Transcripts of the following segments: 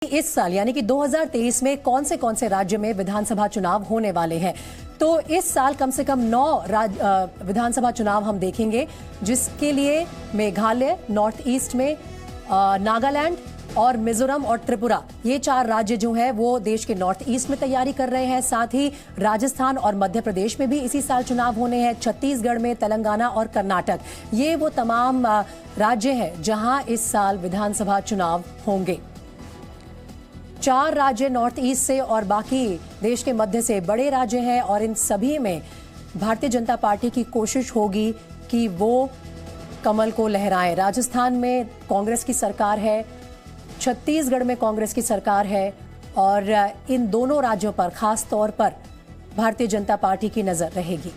इस साल यानी कि 2023 में कौन से राज्य में विधानसभा चुनाव होने वाले हैं। तो इस साल कम से कम 9 विधानसभा चुनाव हम देखेंगे, जिसके लिए मेघालय, नॉर्थ ईस्ट में नागालैंड और मिजोरम और त्रिपुरा, ये 4 राज्य जो हैं वो देश के नॉर्थ ईस्ट में तैयारी कर रहे हैं। साथ ही राजस्थान और मध्य प्रदेश में भी इसी साल चुनाव होने हैं। छत्तीसगढ़ में, तेलंगाना और कर्नाटक, ये वो तमाम राज्य हैं जहां इस साल विधानसभा चुनाव होंगे। 4 राज्य नॉर्थ ईस्ट से और बाकी देश के मध्य से बड़े राज्य हैं और इन सभी में भारतीय जनता पार्टी की कोशिश होगी कि वो कमल को लहराएं। राजस्थान में कांग्रेस की सरकार है, छत्तीसगढ़ में कांग्रेस की सरकार है और इन दोनों राज्यों पर खास तौर पर भारतीय जनता पार्टी की नजर रहेगी।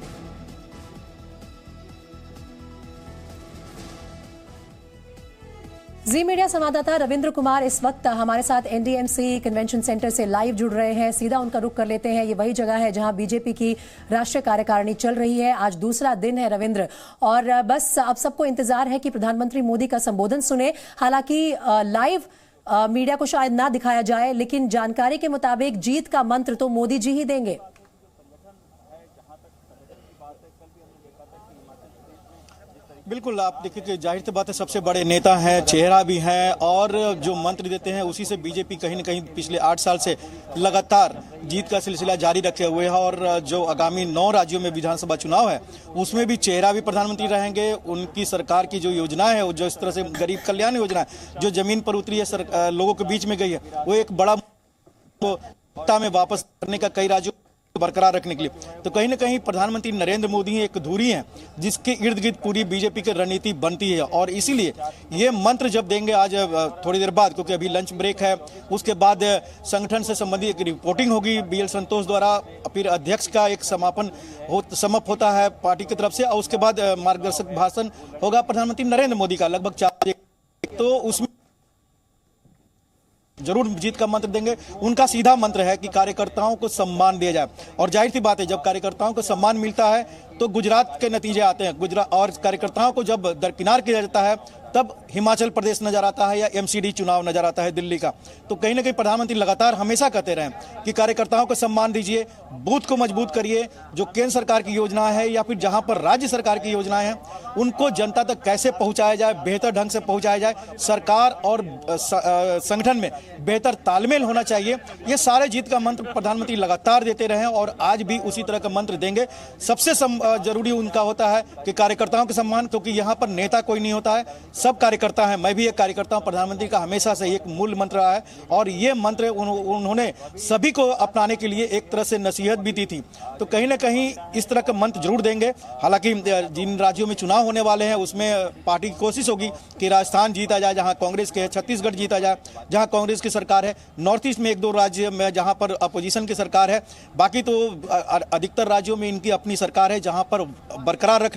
जी मीडिया संवाददाता रविंद्र कुमार इस वक्त हमारे साथ एनडीएमसी कन्वेंशन सेंटर से लाइव जुड़ रहे हैं। सीधा उनका रुख कर लेते हैं। ये वही जगह है जहां बीजेपी की राष्ट्रीय कार्यकारिणी चल रही है। आज दूसरा दिन है रविंद्र, और बस अब सबको इंतजार है कि प्रधानमंत्री मोदी का संबोधन सुने। हालांकि लाइव मीडिया को शायद ना दिखाया जाए, लेकिन जानकारी के मुताबिक जीत का मंत्र तो मोदी जी ही देंगे। बिल्कुल, आप देखिए कि जाहिर सी बात है, सबसे बड़े नेता हैं, चेहरा भी हैं और जो मंत्र देते हैं उसी से बीजेपी कहीं न कहीं पिछले 8 साल से लगातार जीत का सिलसिला जारी रखे हुए है। और जो आगामी 9 राज्यों में विधानसभा चुनाव है उसमें भी चेहरा भी प्रधानमंत्री रहेंगे। उनकी सरकार की जो योजना है, जो इस तरह से गरीब कल्याण योजना है जो जमीन पर उतरी है, लोगों के बीच में गई है, वो एक बड़ा सत्ता में वापस करने का कई राज्यों बरकरार रखने के लिए। तो कहीं ना कहीं प्रधानमंत्री नरेंद्र मोदी एक धुरी है जिसके इर्द गिर्द पूरी बीजेपी की रणनीति बनती है। और इसीलिए ये मंत्र जब देंगे आज थोड़ी देर बाद, क्योंकि अभी लंच ब्रेक है, उसके बाद संगठन से संबंधित एक रिपोर्टिंग होगी बीएल संतोष द्वारा, फिर अध्यक्ष का एक समाप्त होता है पार्टी की तरफ से, और उसके बाद मार्गदर्शक भाषण होगा प्रधानमंत्री नरेंद्र मोदी का लगभग 4 तो उसमें जरूर जीत का मंत्र देंगे। उनका सीधा मंत्र है कि कार्यकर्ताओं को सम्मान दिया जाए। और जाहिर सी बात है, जब कार्यकर्ताओं को सम्मान मिलता है तो गुजरात के नतीजे आते हैं। गुजरात और कार्यकर्ताओं को जब दरकिनार किया जाता है तब हिमाचल प्रदेश नजर आता है या एमसीडी चुनाव नजर आता है दिल्ली का। तो कहीं ना कहीं प्रधानमंत्री लगातार हमेशा कहते रहे कि कार्यकर्ताओं को सम्मान दीजिए, बूथ को मजबूत करिए, जो केंद्र सरकार की योजना है या फिर जहां पर राज्य सरकार की योजनाएं हैं उनको जनता तक कैसे पहुंचाया जाए, बेहतर ढंग से पहुंचाया जाए। सरकार और संगठन में बेहतर तालमेल होना चाहिए। ये सारे जीत का मंत्र प्रधानमंत्री लगातार देते रहे और आज भी उसी तरह का मंत्र देंगे। सबसे जरूरी उनका होता है कि कार्यकर्ताओं के सम्मान, क्योंकि यहाँ पर नेता कोई नहीं होता है, सब कार्यकर्ता हैं। मैं भी एक कार्यकर्ता हूं। प्रधानमंत्री का हमेशा से एक मूल मंत्र रहा है और ये मंत्र उन्होंने सभी को अपनाने के लिए एक तरह से नसीहत भी दी थी। तो कहीं ना कहीं इस तरह का मंत्र जरूर देंगे। हालांकि जिन राज्यों में चुनाव होने वाले हैं उसमें पार्टी की कोशिश होगी कि राजस्थान जीता जाए जहां कांग्रेस के है, छत्तीसगढ़ जीता जाए जहां कांग्रेस की सरकार है, नॉर्थ ईस्ट में 1-2 राज्य में जहां पर अपोजिशन की सरकार है, बाकी तो अधिकतर राज्यों में इनकी अपनी सरकार है जहां पर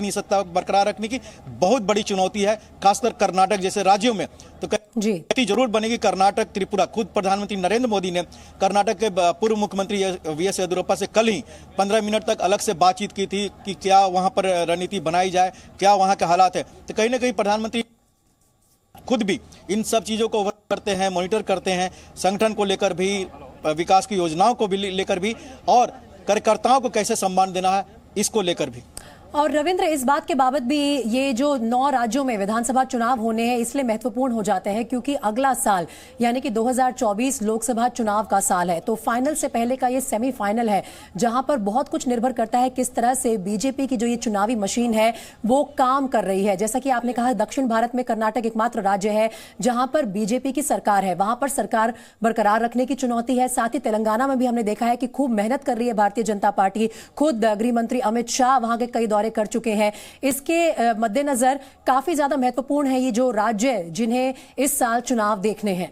सत्ता बरकरार रखने की बहुत बड़ी चुनौती है, खासकर कर्नाटक जैसे राज्यों में। तो जी जरूर बनेगी कर्नाटक, त्रिपुरा। खुद प्रधानमंत्री नरेंद्र मोदी ने कर्नाटक के पूर्व मुख्यमंत्री वीएस येदियुरप्पा से कल ही 15 मिनट तक अलग से बातचीत की थी कि क्या वहां पर रणनीति बनाई जाए, क्या वहां के हालात है। तो कहीं ना कहीं प्रधानमंत्री खुद भी इन सब चीजों को करते हैं, मॉनिटर करते हैं, संगठन को लेकर भी, विकास की योजनाओं को भी लेकर भी, और कार्यकर्ताओं को कैसे सम्मान देना है इसको लेकर भी। और रविंद्र, इस बात के बाबत भी ये जो 9 राज्यों में विधानसभा चुनाव होने हैं इसलिए महत्वपूर्ण हो जाते हैं क्योंकि अगला साल यानी कि 2024 लोकसभा चुनाव का साल है। तो फाइनल से पहले का ये सेमीफाइनल है जहां पर बहुत कुछ निर्भर करता है किस तरह से बीजेपी की जो ये चुनावी मशीन है वो काम कर रही है। जैसा कि आपने कहा, दक्षिण भारत में कर्नाटक एकमात्र राज्य है जहां पर बीजेपी की सरकार है, वहां पर सरकार बरकरार रखने की चुनौती है। साथ ही तेलंगाना में भी हमने देखा है कि खूब मेहनत कर रही है भारतीय जनता पार्टी। खुद गृह मंत्री अमित शाह वहां के कई दौरे कर चुके हैं। इसके मद्देनजर काफी ज्यादा महत्वपूर्ण है ये जो राज्य जिन्हें इस साल चुनाव देखने हैं।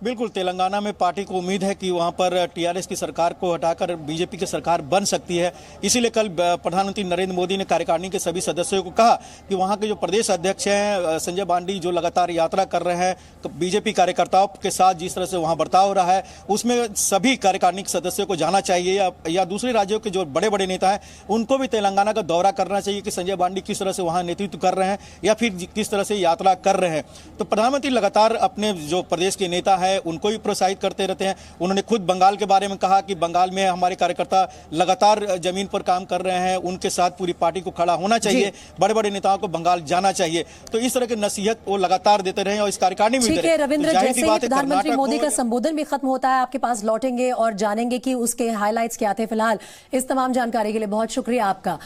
बिल्कुल, तेलंगाना में पार्टी को उम्मीद है कि वहां पर टीआरएस की सरकार को हटाकर बीजेपी की सरकार बन सकती है। इसीलिए कल प्रधानमंत्री नरेंद्र मोदी ने कार्यकारिणी के सभी सदस्यों को कहा कि वहां के जो प्रदेश अध्यक्ष हैं संजय बांडी, जो लगातार यात्रा कर रहे हैं बीजेपी कार्यकर्ताओं के साथ, जिस तरह से वहां बर्ताव हो रहा है, उसमें सभी कार्यकारिणी के सदस्यों को जाना चाहिए या दूसरे राज्यों के जो बड़े बड़े नेता हैं उनको भी तेलंगाना का दौरा करना चाहिए कि संजय बांडी किस तरह से वहां नेतृत्व कर रहे हैं या फिर किस तरह से यात्रा कर रहे हैं। तो प्रधानमंत्री लगातार अपने जो प्रदेश के नेता है उनको भी प्रोत्साहित करते रहते हैं। उन्होंने खुद बंगाल के बारे में कहा कि बंगाल में हमारे कार्यकर्ता लगातार जमीन पर काम कर रहे हैं, उनके साथ पूरी पार्टी को खड़ा होना चाहिए, बड़े बड़े नेताओं को बंगाल जाना चाहिए। तो इस तरह की नसीहत वो लगातार देते रहे और इस कार्यकारिणी में ठीक है रविंद्र, जैसे ही प्रधानमंत्री मोदी का संबोधन भी खत्म होता है आपके पास लौटेंगे और जानेंगे कि उसके हाईलाइट्स क्या थे। फिलहाल इस तमाम जानकारी के लिए बहुत शुक्रिया आपका।